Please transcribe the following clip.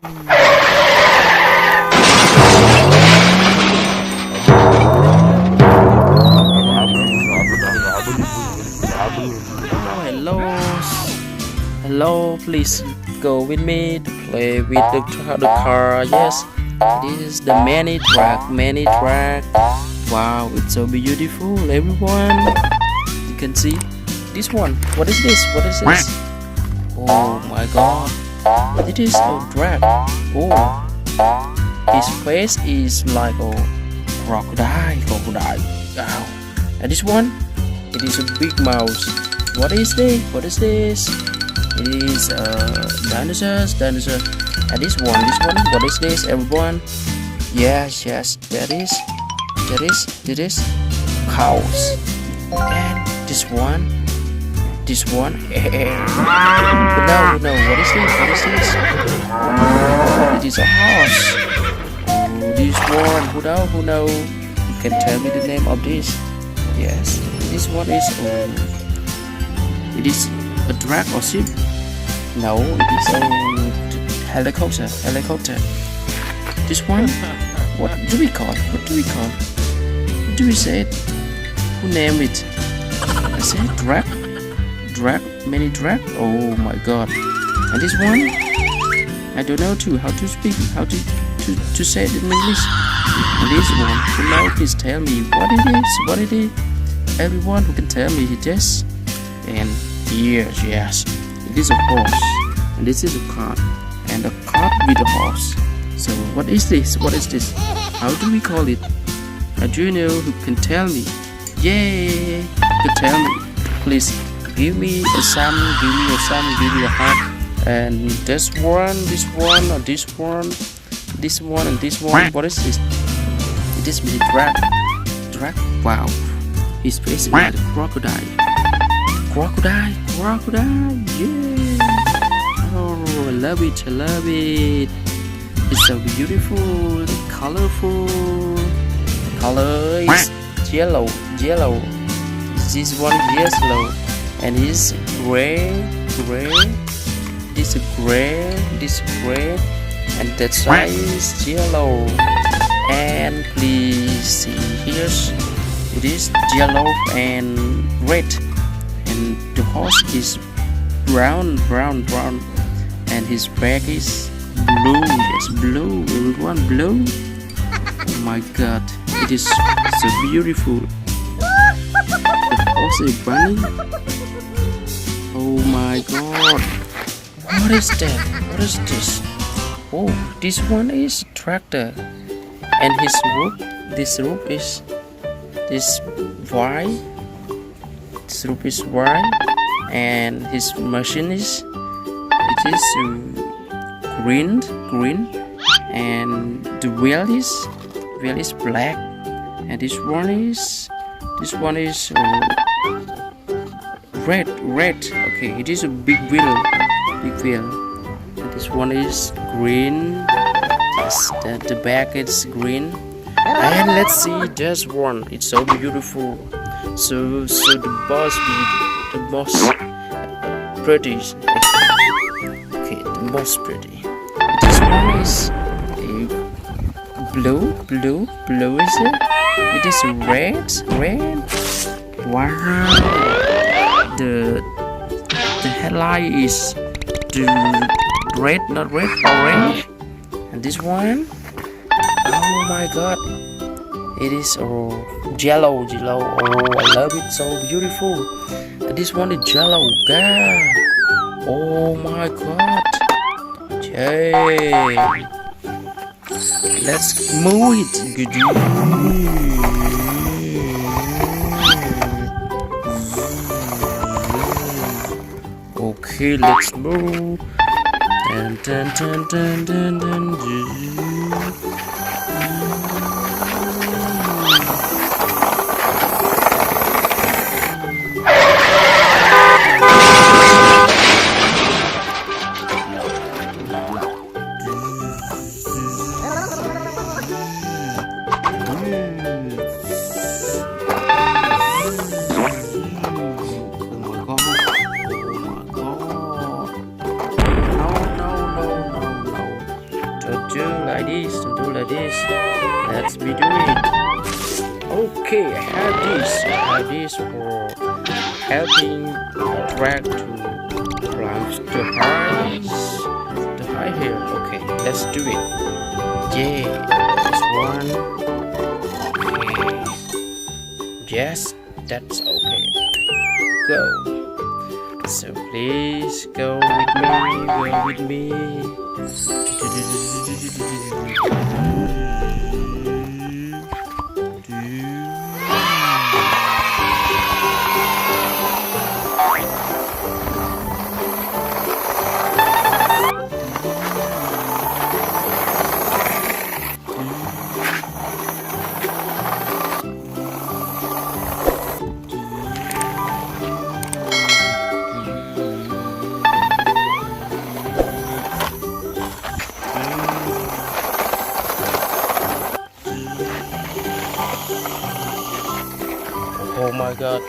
Oh, hello. Hello, please go with me to play with the car. Yes, this is the mini track. Mini track. Wow, it's so beautiful, everyone. You can see this one. What is this? What is this? Oh my God! It is a drag. Oh, his face is like a crocodile. Crocodile. Wow. And this one, it is a big mouse. What is this? What is this? It is dinosaurs. Dinosaur. And this one. What is this, everyone? Yes, that is cows. And this one. No, what is this? It is a horse. Oh, this one. Who know? You can tell me the name of this. Yes, this one is it is a drag or ship. No, it is a helicopter. This one, what do we call? What do we say it? Who name it? I say drag, mini drag. Oh my God! And this one, I don't know too how to speak, how to say it in English. And this one, who know, please tell me what it is. Everyone who can tell me this. And yes, it is a horse, and this is a cart, and a cart with a horse. So what is this? How do we call it? Do you know who can tell me? Yay! You can tell me. Please give me a sum, give me a heart. And this one, and this one. What is this? It is mini drag. Wow. His face is like a crocodile. Yeah. Oh, I love it. It's so beautiful, colorful. Color is yellow. This one is yellow, and it's gray. This is gray, and that side is yellow. And please see here. It is yellow and red, and the horse is brown, and his back is blue. Yes, blue. Everyone, blue. Oh my God, it is so beautiful. The horse is running. Oh my God, what is that? What is this? Oh, this one is a tractor, and his roof. This roof is. This roof is white, and his machine is green, and the wheel is black, and this one is red. Okay, it is a big wheel, and this one is green. Yes, the back is green. And let's see this one. It's so beautiful. So the most pretty. Okay, the most pretty. This one is blue. Is it? It is red. Wow. The headlight is the red, not red, orange. And this one. Oh my God, it is yellow. Oh, I love it, so beautiful. And this one is yellow. God. Oh my God. Yay. Let's move it. Okay, let's move. Dun. Don't do like this. Don't do like this. Let's be doing it. Okay, I have this for helping the drag to climb the high hill. Okay, let's do it. Yeah, this one. Okay. Yes, that's okay. Go. So please go with me. Oh my god,